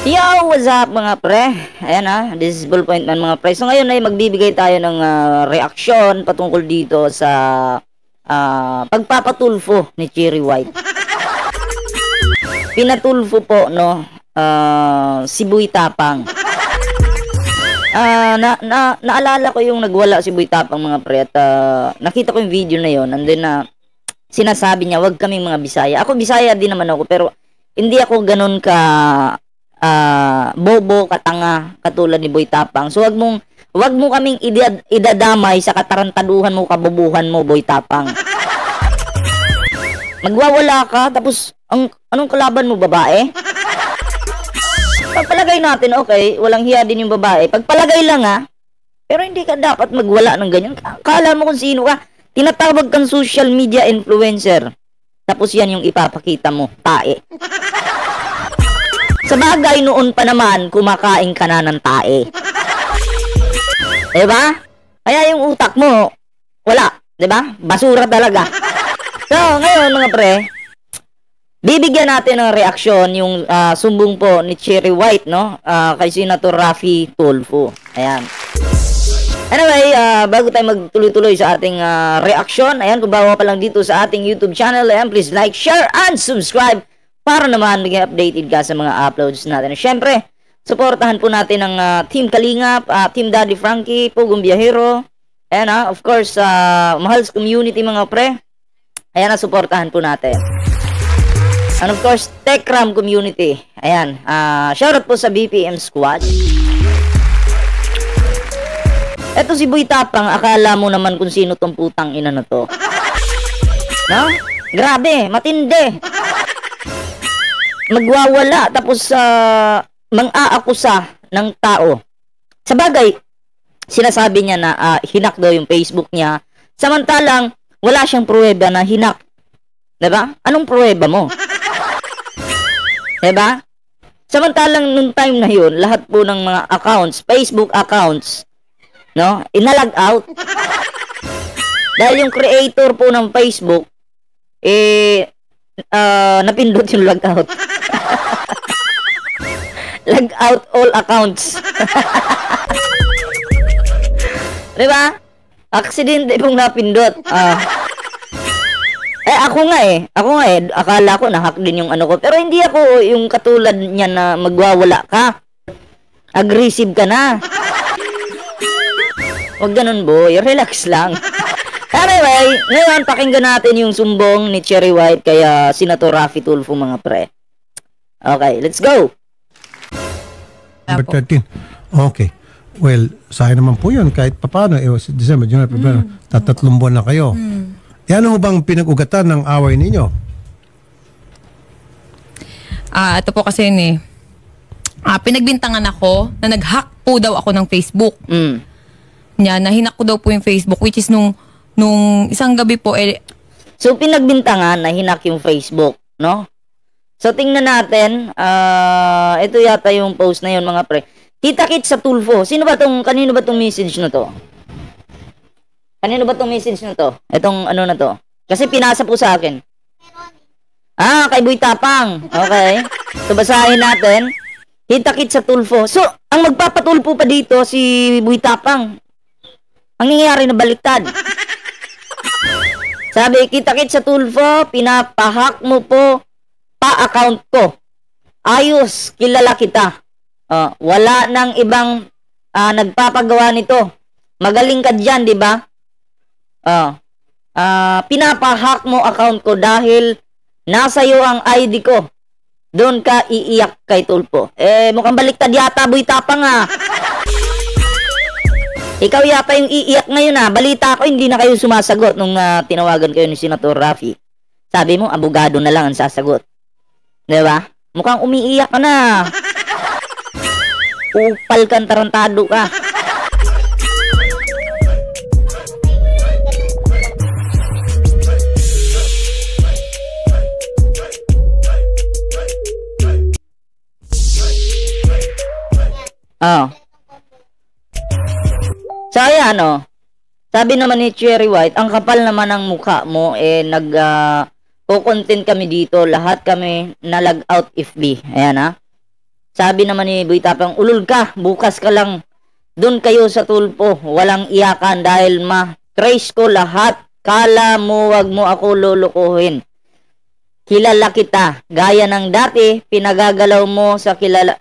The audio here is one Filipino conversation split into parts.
Yo, what's up mga pre? Ayan this is Ballpoint Man mga pre. So ngayon ay magbibigay tayo ng reaksyon patungkol dito sa pagpapatulfo ni Cherry White. Pinatulfo po no si Boy Tapang. Naalala ko yung nagwala si Boy Tapang mga pre at nakita ko yung video na yon, and then sinasabi niya wag kaming mga Bisaya. Ako Bisaya din naman ako pero hindi ako ganun ka bobo, katanga katulad ni Boy Tapang. So wag mo kaming idadamay sa katarantaduhan mo, kabubuhan mo, Boy Tapang. Magwawala ka tapos anong kalaban mo, babae? Pagpalagay natin, okay, walang hiya din yung babae. Pagpalagay lang pero hindi ka dapat magwala ng ganyan. Kala mo kung sino ka. Tinatawag kang social media influencer. Tapos yan yung ipapakita mo, tae. Sa bagay noon pa naman, kumakain ka na ng tae. Diba? Kaya yung utak mo, wala. Diba? Basura talaga. So, ngayon mga pre, bibigyan natin ng reaksyon yung sumbong po ni Cherry White, no? Kay Senator Raffy Tulfo. Ayan. Anyway, bago tayo magtuloy-tuloy sa ating reaksyon, ayan, kung bago pa lang dito sa ating YouTube channel, ayan, please like, share, and subscribe para naman maging updated ka sa mga uploads natin. Siyempre, supportahan po natin ang Team Kalingap, Team Daddy Frankie, Pugong Biyahero, ayan of course, Mahal's Community mga pre. Ayan supportahan po natin. And of course, TechRam Community. Ayan, shoutout po sa BPM Squad. Eto si Boy Tapang, akala mo naman kung sino tong putang ina na to. No? Grabe, matindi. Magwawala tapos mang-aakusa ng tao. Sa bagay, sinasabi niya na hinak daw yung Facebook niya. Samantalang wala siyang pruweba na hinak. 'Di ba? Anong pruweba mo? 'Di ba? Samantalang nung time na 'yon, lahat po ng mga accounts, Facebook accounts, no, inalag out. Dahil yung creator po ng Facebook napindot yung log out. Log out all accounts. Diba? Aksidente pong napindot. Ako nga akala ko na-hack din yung ano ko. Pero hindi ako yung katulad niya na magwawala ka. Aggressive ka na. Huwag ganun boy, relax lang. Anyway, ngayon pakinggan natin yung sumbong ni Cherry White kaya Senator Raffy Tulfo mga pre. Okay, let's go. Number 13. Okay. Well, sa akin naman po yun. Kahit paano, December, January, February, tatlong buwan na kayo. Ano mo bang pinag-ugatan ng away ninyo? Ito po kasi yun pinagbintangan ako na nag-hack po daw ako ng Facebook. Nahinak ko daw po yung Facebook, which is nung isang gabi po So pinagbintangan na hinak yung Facebook, no? So tingnan natin, ito yata yung post na yun mga pre. Kita-kit sa Tulfo. Kanino ba tong message na to? Kanino ba tong message na to? Itong ano na to? Kasi pinasa po sa akin. Kay Boy Tapang. Okay. So basahin natin. Kita-kit sa Tulfo. So, ang magpapatulfo pa dito si Boy Tapang. Ang nangyayari na baliktad. Sabi, kita-kit sa Tulfo, pinapahack mo po pa-account ko. Ayos, kilala kita. Wala nang ibang nagpapagawa nito. Magaling ka dyan, di ba? Pinapahack mo account ko dahil nasa iyo ang ID ko. Doon ka iiyak kay Tulfo. Mukhang baliktad yata, Boy Tapang Ikaw yata yung iiyak ngayon Balita ko hindi na kayo sumasagot nung tinawagan kayo ni Senator Raffy. Sabi mo, abogado na lang ang sasagot. Diba? Mukhang umiiyak ka na. Upal kang tarantado ka. So ayan sabi naman ni Cherry White, ang kapal naman ng mukha mo kukontent kami dito, lahat kami na log out FB. Ayan Sabi naman ni Boy Tapang, ulol ka, bukas ka lang. Doon kayo sa tulpo, walang iyakan dahil trace ko lahat. Kala mo wag mo ako lulukuhin. Kilala kita, gaya ng dati, pinagagalaw mo sa kilala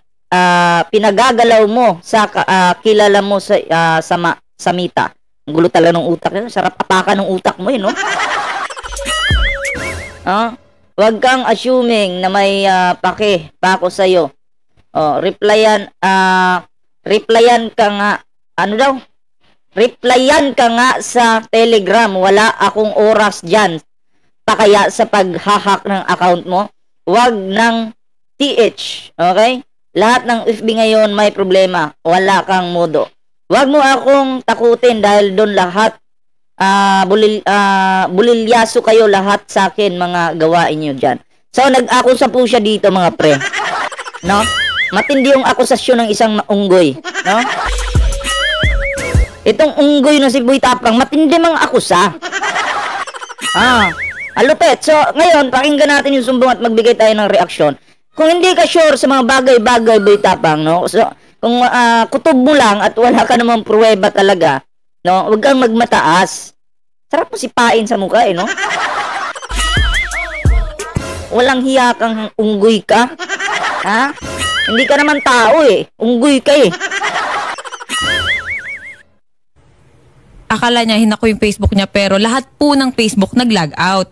mo sa Mita. Ang gulo talaga ng utak yun. Sarap atakan ng utak mo no? Wag kang assuming na may pako sa'yo. Replyan ka nga. Ano daw? Replyan ka nga sa Telegram. Wala akong oras dyan. Kaya sa paghahak ng account mo, wag ng TH. Okay? Lahat ng FB ngayon may problema. Wala kang modo. Wag mo akong takutin dahil doon lahat bulilyaso kayo lahat sa akin mga gawain nyo dyan. So, nag-akusa po siya dito mga pre. No? Matindi yung akusasyon ng isang unggoy. No? Itong unggoy na si Boy Tapang, matindi mga akusa. Alupet. So, ngayon, pakinggan natin yung sumbong at magbigay tayo ng reaksyon. Kung hindi ka sure sa mga bagay-bagay, Boy Tapang, no? So, kung kutob mo lang at wala ka namang pruweba talaga, no? Huwag kang magmataas. Sarap mo sipain sa mukha, no? Walang hiya kang unggoy ka. Ha? Hindi ka naman tao, Unggoy ka, Akala niya hinako yung Facebook niya pero lahat po ng Facebook nag-log out.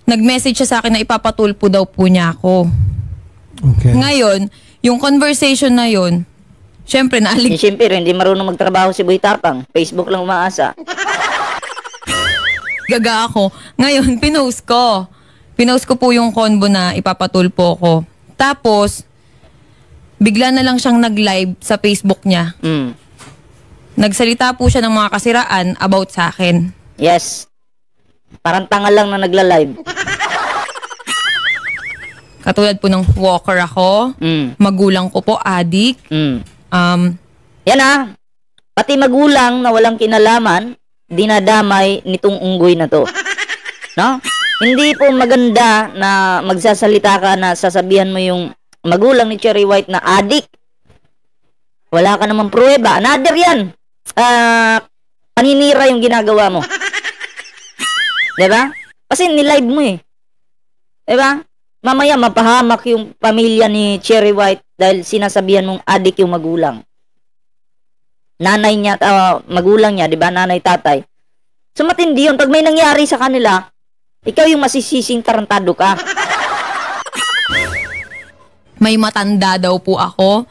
Nag-message siya sa akin na ipapatulpo daw po niya ako. Okay. Ngayon, yung conversation na yun, syempre naalig. Siyempre, hindi marunong magtrabaho si Boy Tapang. Facebook lang umaasa. Gaga ako. Ngayon, pinost ko. Pinost ko po yung convo na ipapatulpo ko. Tapos, bigla na lang siyang nag-live sa Facebook niya. Nagsalita po siya ng mga kasiraan about sa akin. Yes. Parang tanga lang na nagla-live. Katulad po ng walker ako. Magulang ko po, adik. Yan pati magulang na walang kinalaman, dinadamay nitong unggoy na to. No? Hindi po maganda na magsasalita ka na sasabihan mo yung magulang ni Cherry White na adik. Wala ka namang pruweba. Another yan. Paninira yung ginagawa mo. Diba? Kasi nilive mo Diba? Mamaya mapahamak yung pamilya ni Cherry White dahil sinasabihan mong adik yung magulang. Nanay niya, magulang niya, diba? Nanay, tatay. So matindi yun. Pag may nangyari sa kanila, ikaw yung masisising tarantado ka. May matanda daw po ako.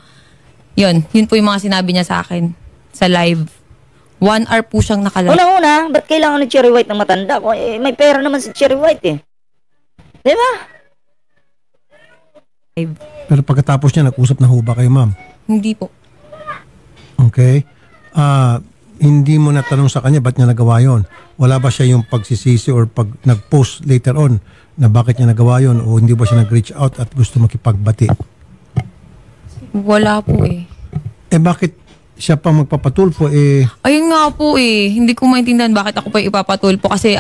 Yun po yung mga sinabi niya sa akin sa live. 1 hour po siyang nakalive. Una-una, ba't kailangan ni Cherry White ng matanda? May pera naman si Cherry White Diba? Pero pagkatapos niya, nag-usap na ho ba kayo, ma'am? Hindi po. Okay. Hindi mo natanong sa kanya ba't niya nagawa yon? Wala ba siya yung pagsisisi or pag nag-post later on na bakit niya nagawa yon o hindi ba siya nag-reach out at gusto makipagbati? Wala po bakit siya pa magpapatulpo Ayun nga po hindi ko maintindihan bakit ako pa ipapatulpo kasi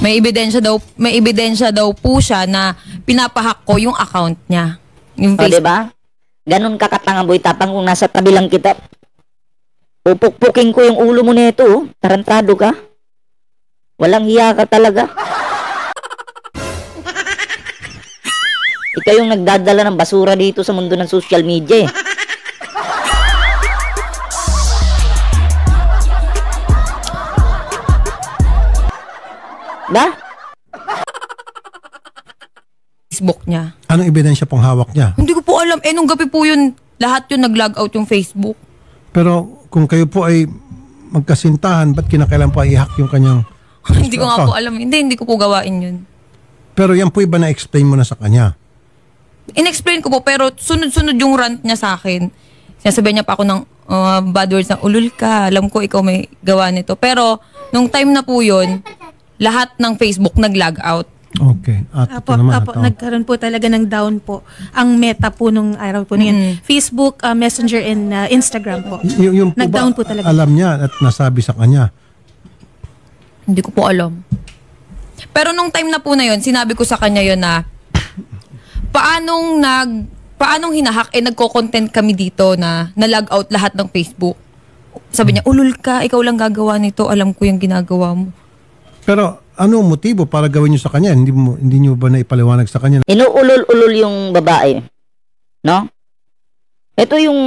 may ebidensya daw po siya na pinapahack ko yung account niya. Yung Facebook. Diba? Ganon kakatanga Boy Tapang kung nasa tabi lang kita. Pupukpukin ko yung ulo mo nito. Tarantado ka. Walang hiya ka talaga. Ikaw yung nagdadala ng basura dito sa mundo ng social media Ba? Facebook niya. Anong ebidensya pong hawak niya? Hindi ko po alam. Nung gabi po yun, lahat yun nag-log out yung Facebook. Pero kung kayo po ay magkasintahan, ba't kinakailan po ay i-hack yung kanyang Hindi ko nga po alam. Hindi ko po gawain yun. Pero yan po iba na-explain mo na sa kanya? In-explain ko po, pero sunod-sunod yung rant niya sa akin. Sinasabihan niya pa ako ng bad words na, ulul ka, alam ko ikaw may gawa nito. Pero, nung time na po yun, lahat ng Facebook nag-log out. Okay. At ito naman. Nagkaroon po talaga ng down po ang meta po nung araw po niyan. Facebook, Messenger, and Instagram po. Yung nag-down po talaga. Alam niya at nasabi sa kanya? Hindi ko po alam. Pero nung time na po na yun, sinabi ko sa kanya yun na, paanong paanong hinahack? Nagko-content kami dito na na-log out lahat ng Facebook. Sabi niya, ulul ka, ikaw lang gagawa nito, alam ko yung ginagawa mo. Pero ano ang motibo para gawin niyo sa kanya? Hindi niyo ba naipaliwanag sa kanya? Inuulol-ulol yung babae. No? Ito yung,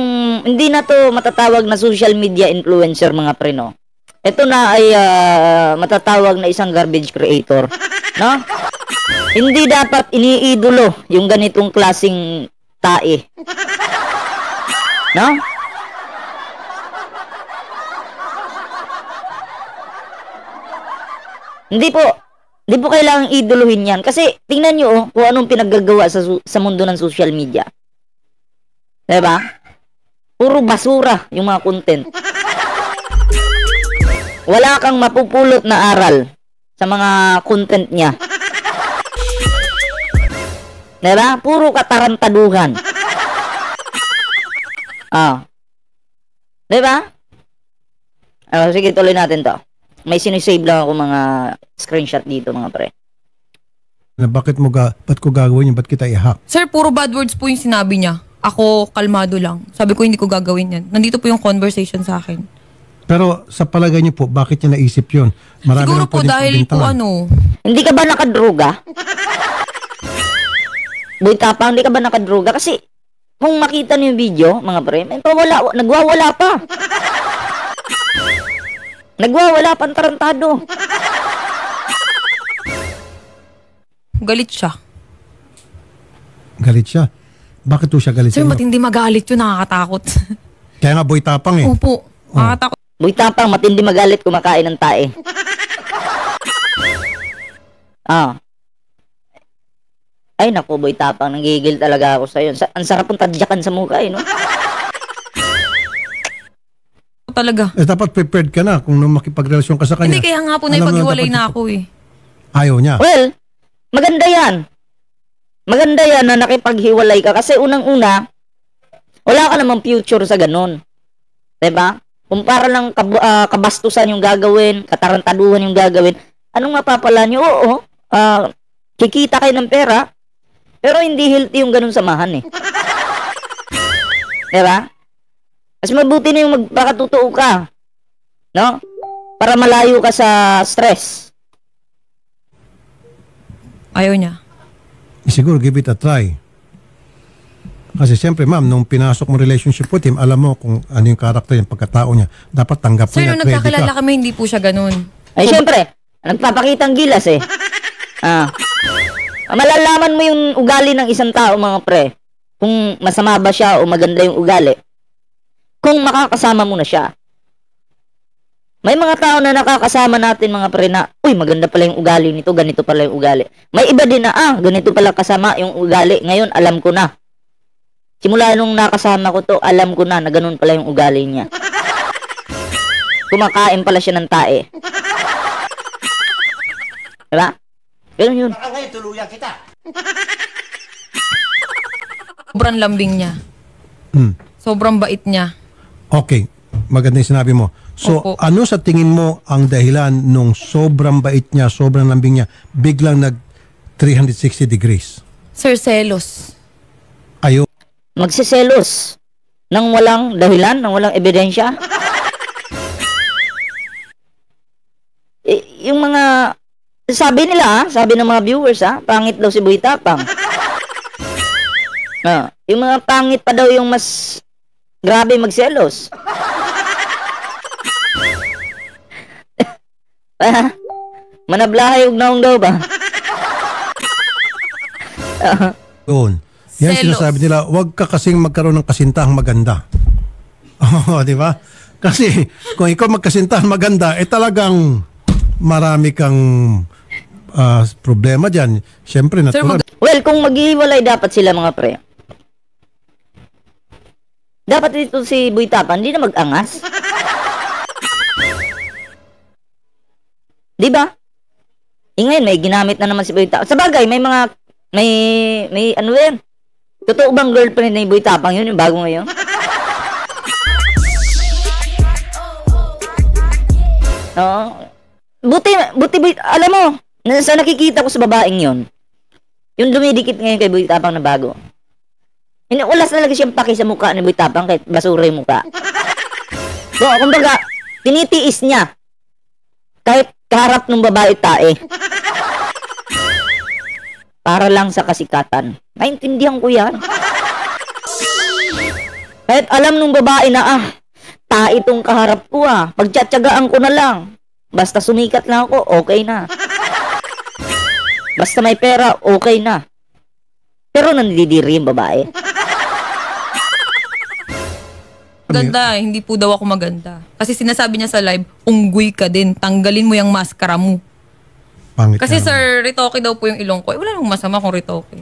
hindi na to matatawag na social media influencer mga pre, no? Ito na ay matatawag na isang garbage creator. No? Hindi dapat iniidolo yung ganitong klaseng tae. No? Hindi po kailangang iduluhin yan. Kasi tingnan nyo kung anong pinaggagawa sa mundo ng social media. Diba? Puro basura yung mga content. Wala kang mapupulot na aral sa mga content niya. Diba? Puro katarantaduhan. Diba? Sige, tuloy natin to. May sinisave lang ako mga screenshot dito mga pre. Na ba't ko gagawin yun? Ba't kita i-hack? Sir, puro bad words po yung sinabi niya. Ako, kalmado lang. Sabi ko, hindi ko gagawin yan. Nandito po yung conversation sa akin. Pero sa palagay niyo po, bakit niya naisip yun? Marami Siguro lang po pwedeng dahil po pagbintangan. Hindi ka ba nakadruga? Boy Tapang, hindi ka ba nakadruga? Kasi kung makita niyo yung video, mga pre, nagwawala pa. Nagwawala pa ang tarantado. Galit siya. Galit siya? Bakit po siya galit Sir, siya? matindi magalit yun, nakakatakot. Kaya nga boy tapang eh. Opo, nakakatakot. Boy Tapang, matindi magalit kumakain ng tae. Ay naku, Boy Tapang, nanggigil talaga ako sa'yo. Ang sarap ng tadyakan sa mukha no? Talaga. Dapat prepared ka na kung makipagrelasyon ka sa kanya. Hindi, kaya nga po na Alam mo ipag-iwalay dapat na ako eh. Ayaw niya. Well, maganda yan. Maganda yan na nakipaghiwalay ka kasi unang-una, wala ka namang future sa ganun. Diba? Kung para lang kabastusan yung gagawin, katarantaduhan yung gagawin, anong mapapala nyo? Oo, kikita kayo ng pera, pero hindi healthy yung ganun samahan eh. Diba? Mas mabuti na yung magpakatotoo ka. No? Para malayo ka sa stress. Ayaw niya. Siguro give it a try. Kasi siyempre ma'am, nung pinasok mo relationship with him, alam mo kung ano yung karakter yung pagkatao niya. Dapat tanggap mo Sir, niya nung at ready nagkakilala ka. kami, hindi po siya ganun. Ay, syempre, nagpapakitang gilas eh. Malalaman mo yung ugali ng isang tao, mga pre. Kung masama ba siya o maganda yung ugali. Kung makakasama mo na siya. May mga tao na nakakasama natin, mga pre, na, uy, maganda pala yung ugali nito, ganito pala yung ugali. May iba din na, ganito pala kasama yung ugali. Ngayon, alam ko na. Simula nung nakasama ko to, alam ko na ganun pala yung ugali niya. Kumakain pala siya ng tae. Diba? Ganun yun. Sobrang lambing niya. Sobrang bait niya. Okay, maganda yung sinabi mo. So, Opo. ano sa tingin mo ang dahilan nung sobrang bait niya, sobrang lambing niya, biglang nag 360 degrees? Sir, selos. Ayaw. Magsiselos nang walang dahilan, nang walang ebidensya. Yung mga sabi nila, sabi ng mga viewers, pangit daw si Boy Tapang. Yung mga pangit pa daw yung mas grabe magselos. Manablahay ug naong daw ba? Doon. Yan Selos. sinasabi nila, huwag ka kasing magkaroon ng kasintahang maganda. Oo, di ba? Kasi kung ikaw magkasintahang maganda, talagang marami kang problema dyan. Siyempre, Sir, natural. Well, kung maghiwalay dapat sila, mga pre. Dapat dito si Boy Tapang, hindi na mag-angas. Di ba? Ngayon, may ginamit na naman si Boy Tapang. Sa bagay, may ano yan? Totoo bang girlfriend ni Boy Tapang yun, yung bago ngayon? Oo. Buti, alam mo, sa nakikita ko sa babaeng yun, yung dumidikit ngayon kay Boy Tapang na bago, Hindi, wala talaga siyang paki sa mukha ni Boy Tapang kahit basura yung mukha. So, kumbaga, tinitiis niya. Kahit kaharap ng babae tae. Para lang sa kasikatan. Naintindihan ko yan. Kahit alam nung babae na, tae itong kaharap ko pagtsatsagaan ko na lang. Basta sumikat na ako, okay na. Basta may pera, okay na. Pero nandidiri yung babae. Ganda, hindi po daw ako maganda. Kasi sinasabi niya sa live, unggoy ka din, tanggalin mo yung maskara mo. Pangit Kasi na. sir, ritoke daw po yung ilong ko. Wala namang masama kung ritoke.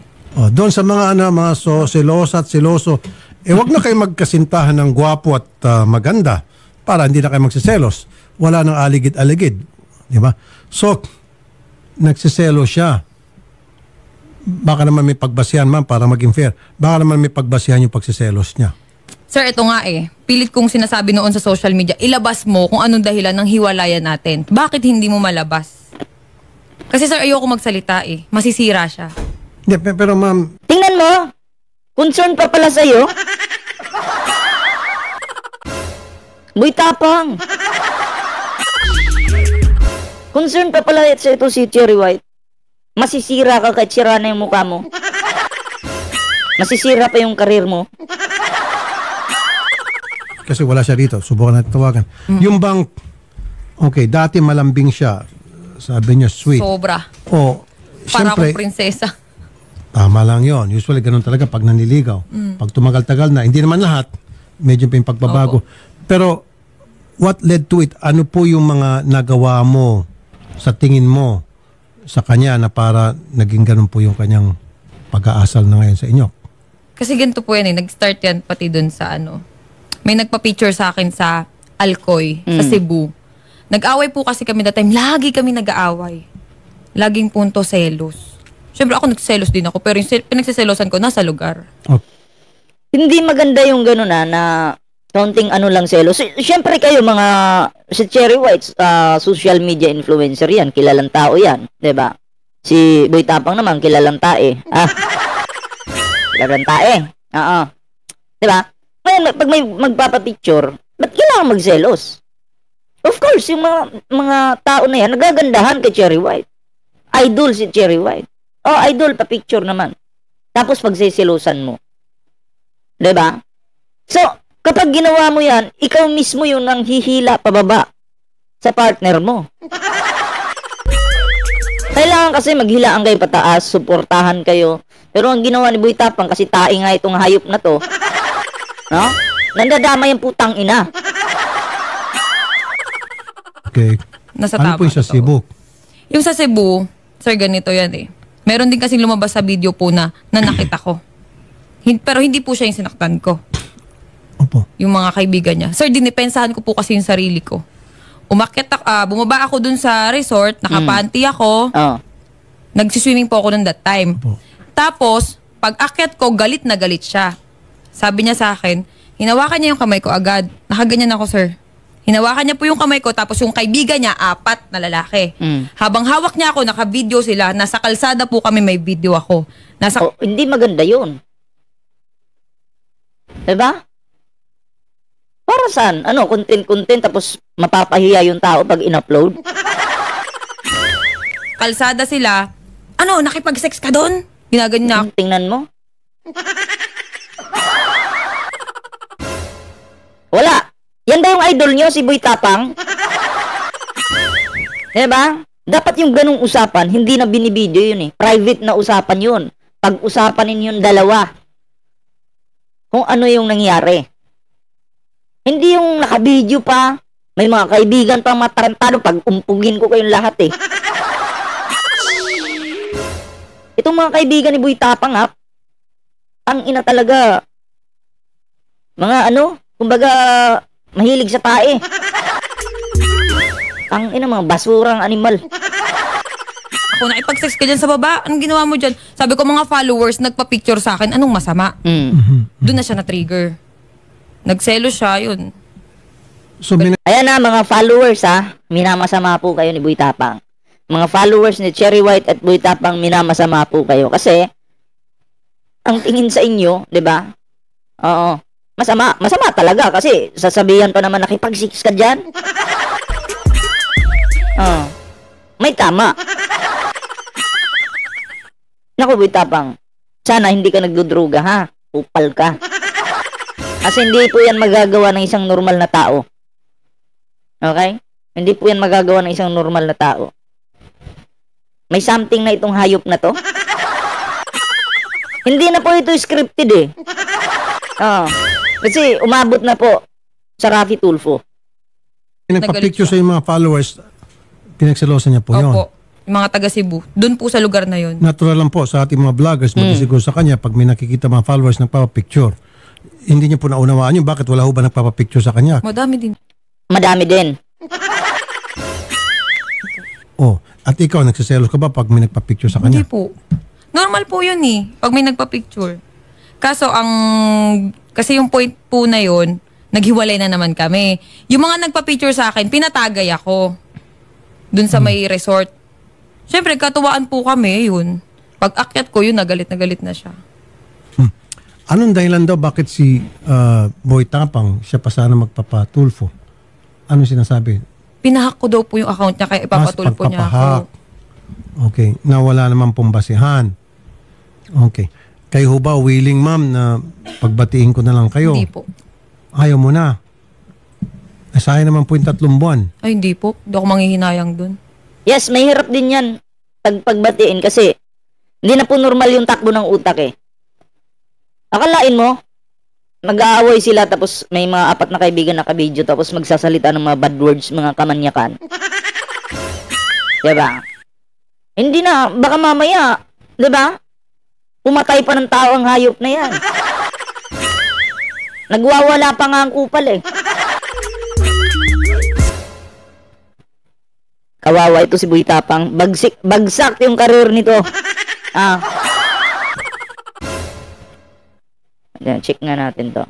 Doon sa mga mga selosa at seloso, wag na kayo magkasintahan ng gwapo at maganda para hindi na kayo magsiselos. Wala nang aligid-aligid. Di ba? So, nagsiselo siya. Baka naman may pagbasihan, ma'am, para maging fair. Baka naman may pagbasihan yung pagsiselos niya. Sir, ito nga pilit kong sinasabi noon sa social media, ilabas mo kung anong dahilan ng hiwalayan natin. Bakit hindi mo malabas? Kasi sir, ayoko magsalita masisira siya. Hindi, pero ma'am, Tingnan mo. Concern pa pala sa'yo. Boy Tapang. Concern pa pala sa ito si Cherry White. Masisira ka kahit sira na yung mukha mo. Masisira pa yung karir mo. kasi wala siya rito. Subukan natin tawagan. Yung bang, okay, dati malambing siya. Sabi niya, sweet. Sobra. O, Para siyempre, akong prinsesa. tama lang yon. Usually, ganun talaga pag naniligaw. Pag tumagal-tagal na, hindi naman lahat, medyo pa yung pagbabago. Pero, what led to it? Ano po yung mga nagawa mo sa tingin mo sa kanya na para naging ganun po yung kanyang pag-aasal na ngayon sa inyo? Kasi ganito po yan nag-start yan pati dun sa may nagpa-picture sa akin sa Alcoy, sa Cebu. Nag-away po kasi kami that time. Lagi kami nag-aaway. Laging punto selos. Siyempre ako nagselos din ako, pero yung pinagsiselosan ko nasa lugar. Okay. Hindi maganda yung gano'n na counting lang selos. Siyempre kayo mga si Cherry White, social media influencer yan, kilalang tao yan, 'di ba? Si Boy Tapang naman kilalang tae. Kilalang tae. Oo. 'Di ba? Ngayon pag may magpapa-picture, ba't kailangan magselos? Of course, yung mga tao na yan nagagandahan kay Cherry White. Idol si Cherry White. Idol pa picture naman. Tapos pagseselosan mo. 'Di ba? So, kapag ginawa mo yan, ikaw mismo yung nang hihila pababa sa partner mo. Kailangan kasi maghilaan kayo pataas, suportahan kayo. Pero ang ginawa ni Boy Tapang, kasi tae nga itong hayop na to, no? Nandadama yung putang ina. Okay. Nasa Ano po tama yung sa to. Cebu? Yung sa Cebu, sir, ganito yan Meron din kasing lumabas sa video po na nakita ko. Pero hindi po siya yung sinaktan ko. Opo. Yung mga kaibigan niya. Sir, dinipensahan ko po kasi yung sarili ko. Bumaba ako dun sa resort, nakapanty ako, nagsiswimming po ako nun that time. Opo. Tapos, pag akyat ko, galit na galit siya. Sabi niya sa akin, hinawakan niya yung kamay ko agad. Nakaganyan ako, sir. Hinawakan niya po yung kamay ko, tapos yung kaibigan niya, 4 na lalaki. Habang hawak niya ako, naka-video sila. Nasa kalsada po kami, may video ako. Hindi maganda yun. Diba? Para saan? Content, tapos mapapahiya yung tao pag in-upload? Kalsada sila. Nakipag-sex ka doon? Ginaganyan niya ako. Tingnan mo. Wala. Yan daw yung idol nyo, si Boy Tapang. Diba? Dapat yung ganung usapan, hindi na binibideo yun Private na usapan yun. Pag-usapan ninyong dalawa. Kung ano yung nangyari. Hindi yung nakabideo pa. May mga kaibigan pang matarantado pag umpugin ko kayong lahat Itong mga kaibigan ni Boy Tapang ang ina talaga. Mga kumbaga mahilig sa tae. Ang ina mga basurang animal. Ako, nakipag-sex ka dyan sa baba. Anong ginawa mo dyan? Sabi ko, mga followers nagpa-picture sa akin. Anong masama? Doon na siya na-trigger. Nagselo siya, yun. So, Ayan na mga followers minamasama po kayo ni Boy Tapang. Mga followers ni Cherry White at Boy Tapang, minamasama po kayo. Kasi, ang tingin sa inyo, di ba? Oo. Masama. Masama talaga kasi sasabihan pa naman nakipag-sex ka dyan. Oo. May tama. Naku, Boy Tapang. Sana hindi ka nagdudruga, ha? Upal ka. Kasi hindi po yan magagawa ng isang normal na tao. Okay? Hindi po yan magagawa ng isang normal na tao. May something na itong hayop na to. Hindi na po ito scripted eh. Kasi umabot na po sa Raffy Tulfo. Nagpa-picture sa yung mga followers, pinagselosan niya po yun. Opo. Yung mga taga Cebu. Doon po sa lugar na yun. Natural lang po sa ating mga vloggers, magsisiguro sa kanya pag may nakikita mga followers nagpapapicture. Hindi niya po naunawaan yun. Bakit wala ho ba nagpapapicture sa kanya? Madami din. Madami din. Oh, at ikaw, nagsiselos ka ba pag may nagpapicture sa kanya? Hindi po. Normal po yun eh. Pag may nagpa-picture. Kaso kasi yung point po na yun, naghiwalay na naman kami. Yung mga nagpa-picture sa akin, pinatagay ako. Dun sa may resort. Siyempre, katuwaan po kami yun. Pag akyat ko yun, nagalit na siya. Anong dahilan daw bakit si Boy Tapang siya pa sana magpapatulfo? Anong sinasabi? Pinahack ko daw po yung account niya kaya ipapatulfo niya ako. Okay. Nawala naman pong basihan. Okay. Kayo ho ba willing, ma'am, na pagbatiin ko na lang kayo? Hindi po. Ayaw mo na. Sayang naman po yung 3 buwan. Ay, hindi po. Hindi ako manghihinayang dun. Yes, may hirap din yan. Pagbatiin kasi hindi na po normal yung takbo ng utak eh. Akalain mo, mag-aaway sila tapos may mga 4 na kaibigan na kabidyo tapos magsasalita ng mga bad words, mga kamanyakan. Diba? Hindi na, baka mamaya, diba? Pumatay pa ng tao ang hayop na yan. Nagwawala pa nga ang kupal eh. Kawawa ito si Boy Tapang. Bagsak yung karir nito. Yan, check nga natin to.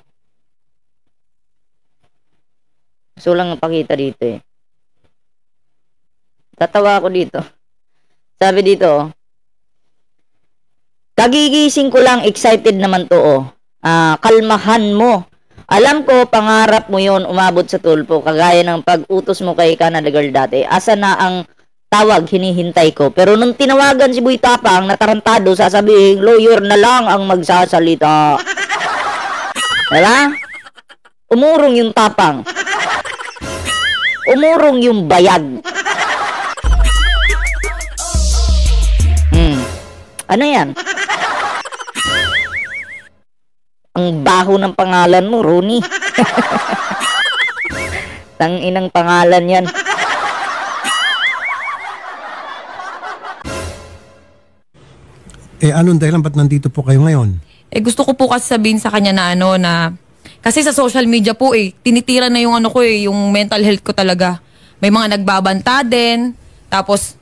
Gusto lang napakita dito eh. Tatawa ako dito. Sabi dito, kagigising ko lang, excited naman to oh. Kalmahan mo. Alam ko, pangarap mo yon umabot sa tulpo, kagaya ng pag-utos mo kay Canada Girl dati. Asa na ang tawag, hinihintay ko. Pero nung tinawagan si Boy Tapang, natarantado, sasabihin, lawyer na lang ang magsasalita. Diba? Umurong yung Tapang. Umurong yung bayag. Ano yan? Ang baho ng pangalan mo, Rooney. Tanginang pangalan yan. Anong dahilan ba't nandito po kayo ngayon? Gusto ko po kasi sabihin sa kanya na kasi sa social media po tinitira na yung ko yung mental health ko talaga. May mga nagbabanta din. Tapos,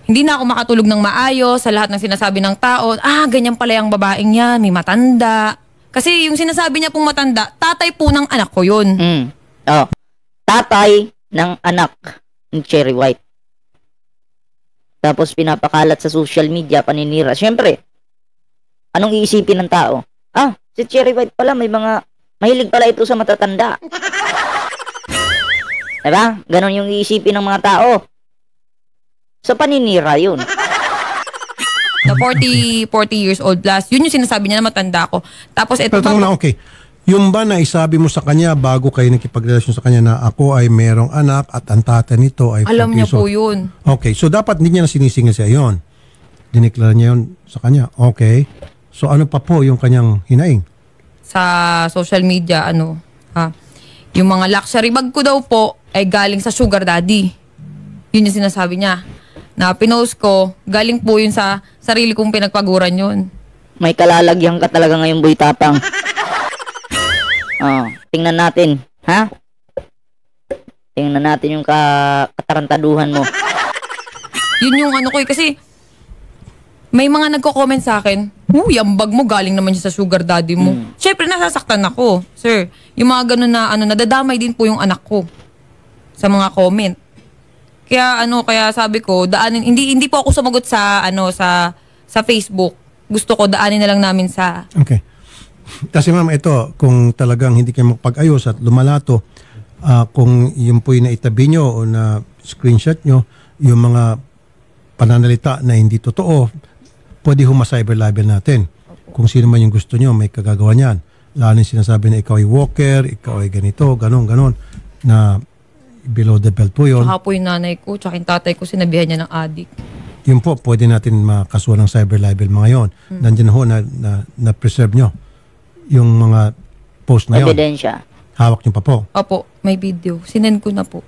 hindi na ako makatulog ng maayos sa lahat ng sinasabi ng tao. Ganyan pala yung babaeng yan, may matanda. Kasi yung sinasabi niya pong matanda, tatay po ng anak ko yun. Tatay ng anak ni Cherry White. Tapos pinapakalat sa social media, paninira. Siyempre, anong iisipin ng tao? Si Cherry White pala, mahilig pala ito sa matatanda. Diba? Ganon yung iisipin ng mga tao. So, paninira yun. Na 40 years old plus. Yun yung sinasabi niya na matanda ako. Tapos ito Pero na, okay. Yung ba na isabi mo sa kanya bago kayo nakipagrelasyon sa kanya na ako ay merong anak at ang tatay nito ay 40 alam niya years old. po yun. Okay. So, dapat hindi niya na sinisingil siya yun. Dineklara niya yun sa kanya. Okay. So, ano pa po yung kanyang hinaing? Sa social media, yung mga luxury bag ko daw po ay galing sa sugar daddy. Yun yung sinasabi niya. Na pinost ko, galing po yun sa sarili kong pinagpaguran yun. May kalalagyan ka talaga ngayon, Boy Tapang. Tingnan natin, ha? Tingnan natin yung katarantaduhan mo. Yun yung kasi may mga nagko-comment sa akin, yung bag mo galing naman siya sa sugar daddy mo. Siyempre, nasasaktan ako, sir. Yung mga ganun na, nadadamay din po yung anak ko sa mga comment. Kaya sabi ko, daanin, hindi po ako sumagot sa, sa Facebook. Gusto ko, daanin na lang namin sa... Okay. Kasi ma'am, ito, kung talagang hindi kayo makapag-ayos at lumalato, kung yun po yung naitabi nyo o na screenshot nyo, yung mga pananalita na hindi totoo, pwede huma-cyber libel natin. Kung sino man yung gusto nyo, may kagagawa niyan. Lalo yung sinasabi na ikaw ay walker, ikaw ay ganito, ganon, na below the belt po yun. Tsaka po yung nanay ko, tsaka yung tatay ko, sinabihan niya ng addict. Yun po, pwede natin makasuhan ng cyber libel mga yon. Nandiyan ho na preserve nyo yung mga post na yon. Ebidensya. Hawak nyo pa po. Opo, may video. Sinend ko na po.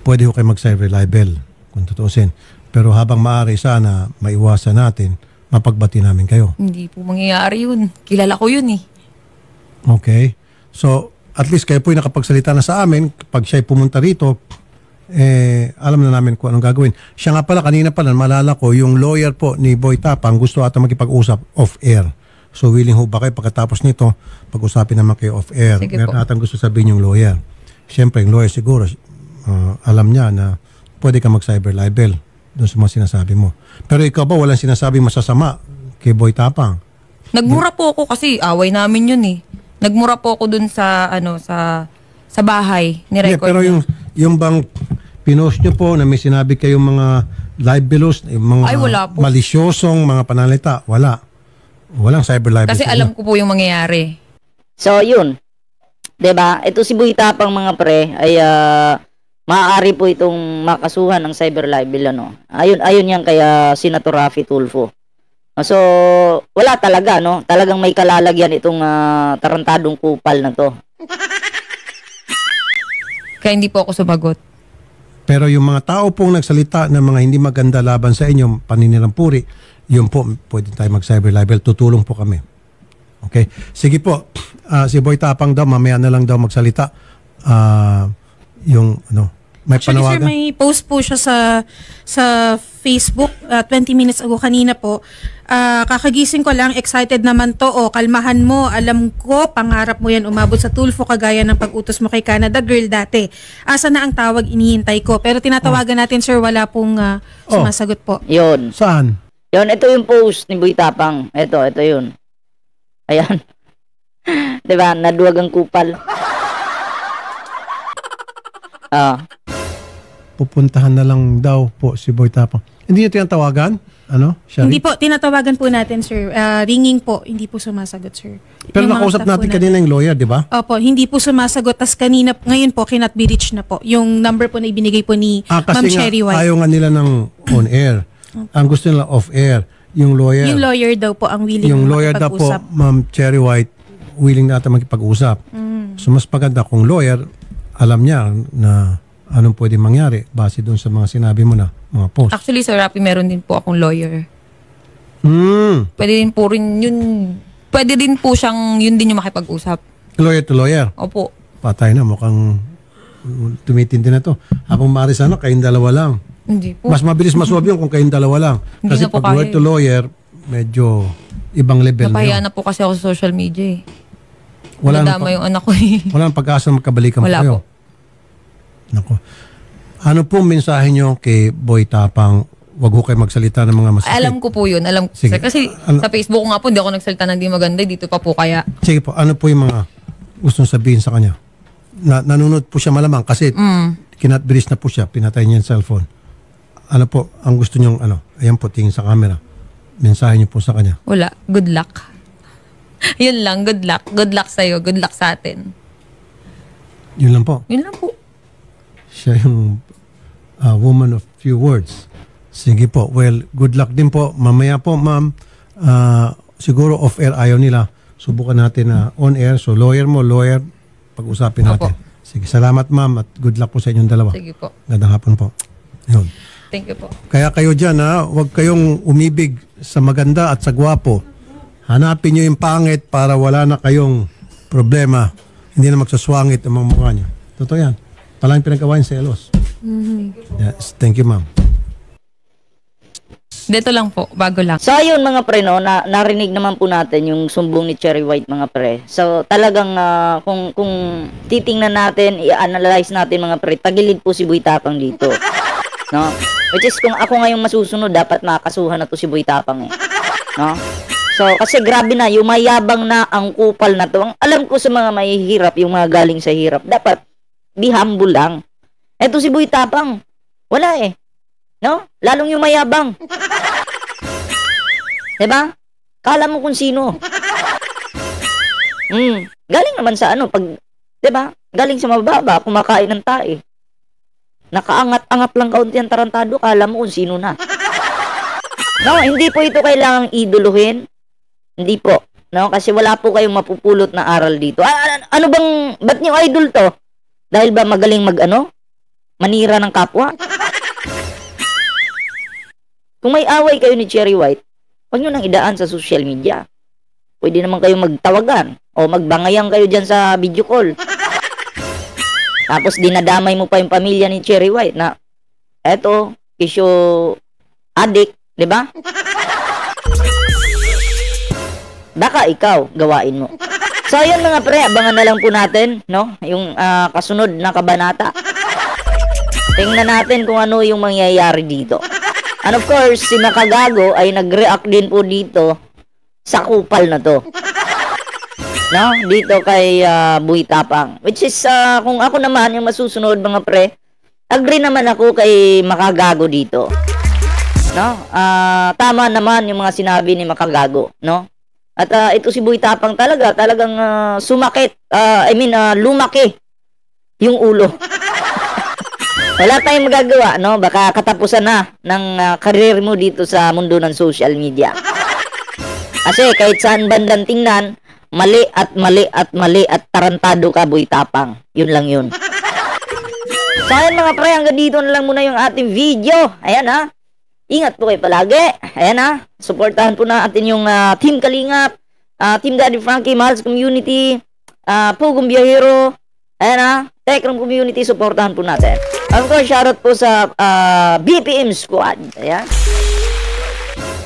Pwede ho kayo mag-cyber libel kung tutuusin. Pero habang maaari sana maiwasan natin, mapagbati namin kayo. Hindi po mangyayari yun. Kilala ko yun eh. Okay? So, at least kayo po yung nakapagsalita na sa amin. Pag siya'y pumunta rito, alam na namin kung anong gagawin. Siya nga pala, kanina pala, malala ko, yung lawyer po ni Boy Tapang gusto ata makipag-usap off-air. So, willing ho ba kayo pagkatapos nito, pag-usapin naman kayo off-air? Sige Meron po. atang gusto sabihin yung lawyer. Siyempre, yung lawyer siguro, alam niya na pwede ka mag-cyber libel doon sa mga sinasabi mo. Pero ikaw ba, walang sinasabi masasama kay Boy Tapang? Nagmura po ako kasi away namin yun eh. Nagmura po ako dun sa sa bahay ni Hindi, record. pero yung bang pinost nyo po na may sinabi kayong mga libelous, yung mga Ay, wala po. malisyosong mga panalita, wala. Walang cyber libel. Kasi sa alam inyo. ko po yung mangyayari. So, yun. 'Di ba? Ito si Boy Tapang mga pre ay maaari po itong makasuhan ng cyber libel ano. Ayun yan kaya Senator Raffy Tulfo. So, wala talaga no. Talagang may kalalagyan itong tarantadong kupal na 'to. Kaya hindi po ako sumagot. Pero yung mga tao pong nagsalita ng mga hindi maganda laban sa inyo, paninirampuri, yun po, pwede tayo mag-cyber libel. Tutulong po kami. Okay? Sige po. Si Boy Tapang daw, mamaya na lang daw magsalita. Yung, may Actually, sir, panawagan? may post po siya sa Facebook 20 minutes ago kanina po. Kakagising ko lang, excited naman to. Kalmahan mo, alam ko, pangarap mo yan umabot sa Tulfo kagaya ng pag-utos mo kay Canada Girl dati. Asa na ang tawag, inihintay ko. Pero tinatawagan natin, sir, wala pong sumasagot po. Yun. Saan? Yun, ito yung post ni Boy Tapang. Ito yun. Ayan. 'Di ba? Naduwag ang kupal. Pupuntahan na lang daw po si Boy Tapang. Hindi niyo tinatawagan? Shari? Hindi po, tinatawagan po natin, sir. Ringing po, hindi po sumasagot, sir. Pero Yung mga nakausap staff natin po kanina yung lawyer, di ba? Opo, hindi po sumasagot. Tas kanina, ngayon po, cannot be reached na po. Yung number po na ibinigay po ni Ma'am Kasi nga, Cherry White. ayaw nga nila ng on-air. Ang gusto nila off-air. Yung lawyer. Yung lawyer daw po ang willing Yung lawyer daw po, makipag-usap. Ma'am Cherry White, willing na ata makipag-usap. So mas maganda kung lawyer, alam niya na anong pwede mangyari base doon sa mga sinabi mo na mga post. Actually, Sir Raffy, meron din po akong lawyer. Pwede din po rin yun. Pwede din po siyang, yun din yung makipag-usap. Lawyer to lawyer. Opo. Patay na, mukhang tumitindi na to. Habang maaari sana, kayong dalawa lang. Hindi po. Mas mabilis masuwab yun kung kayong dalawa lang. Hindi Kasi na po pag lawyer kaya to lawyer, medyo ibang level na Napahiya yun. na po kasi ako sa social media eh. Wala Nadama na yung anak ko eh. Walang pag-asa magkabalikan Wala kayo. po. Nako. Ano po mensahe nyo kay Boy Tapang? Wag ho kayo magsalita ng mga masakit. Alam ko po yun. Alam ko. Sige. Kasi sa Facebook ko nga po, hindi ako nagsalita ng di maganda. Dito pa po kaya. Sige po, ano po yung mga gustong sabihin sa kanya? Nanunod po siya malamang kasi kinatbiris na po siya, pinatay niya yung cellphone. Ano po, ang gusto niyong ayan po, tingin sa camera. Mensahe niyo po sa kanya. Wala. Good luck. Yun lang. Good luck. Good luck sa'yo. Good luck sa atin. Yun lang po. Yun lang po. Siya yung woman of few words. Sige po. Well, good luck din po. Mamaya po, ma'am, siguro off-air ayaw nila. Subukan natin na on-air. So, lawyer mo, lawyer, pag-usapin natin. Opo. Sige, salamat ma'am at good luck po sa inyong dalawa. Sige po. Gandang hapon po. Yun. Thank you po. Kaya kayo dyan, huwag kayong umibig sa maganda at sa gwapo. Hanapin nyo yung pangit para wala na kayong problema. Hindi na magsaswangit ang mga mukha nyo. Totoo yan. Palang pinagawain sa elos. Yes, thank you, ma'am. Dito lang po. Bago lang. So ayun mga pre no, narinig naman po natin yung sumbong ni Cherry White mga pre. So talagang kung titingnan natin, i-analyze natin mga pre, tagilid po si Boy Tapang dito. No? Which is kung ako ngayong masusunod, dapat makakasuhan na to si Boy Tapang eh. No? So So, kasi grabe na, yung mayabang na ang kupal na to. Ang alam ko sa mga mahihirap, yung mga galing sa hirap, dapat be humble lang. Eto si Boy Tapang, wala eh. No? Lalong yung mayabang. Diba? Kala mo kung sino. Galing naman sa ano, pag, diba? Galing sa mababa, kumakain ng tae. Nakaangat-angat lang kaunti ang tarantado, kala mo kung sino na. No, hindi po ito kailangang iduluhin. Hindi po. No, kasi wala po kayong mapupulot na aral dito. Ano bang, ba't niyo idol to? Dahil ba magaling manira ng kapwa? Kung may away kayo ni Cherry White, huwag nyo nang idaan sa social media. Pwede naman kayo magtawagan o magbangayang kayo dyan sa video call. Tapos dinadamay mo pa yung pamilya ni Cherry White na eto, isyo adik, di ba? Baka ikaw, gawain mo. So, ayun mga pre, abangan na lang po natin, no? Yung kasunod na kabanata. Tingnan natin kung ano yung mangyayari dito. And of course, si Makagago ay nag-react din po dito sa kupal na to. No? Dito kay Boy Tapang. Which is, kung ako naman yung masusunod mga pre, agree naman ako kay Makagago dito. No? Tama naman yung mga sinabi ni Makagago, no? At ito si Boy Tapang talagang sumakit, lumaki yung ulo. Wala tayong magagawa, no? Baka katapusan na ng career mo dito sa mundo ng social media. Kasi kahit saan bandang tingnan, mali at tarantado ka, Boy Tapang. Yun lang yun. So ayan mga pre, hanggang dito na lang muna yung ating video. Ayan ha. Ingat po kayo palagi. Ayan ha. Supportahan po natin yung Team Kalingap, Team Daddy Frankie, Mahals Community, Pugong Biyahero. Ayan ha. Tekram Community, supportahan po natin. Of course, shoutout po sa BPM Squad. Ayan.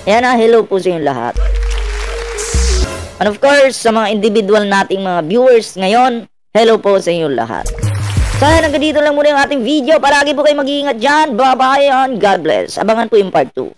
Ayan ha. Hello po sa inyong lahat. And of course, sa mga individual nating mga viewers ngayon, hello po sa inyong lahat. So, hanggang dito lang muna yung ating video. Palagi po kayo mag-iingat dyan. Bye-bye and God bless. Abangan po yung part 2.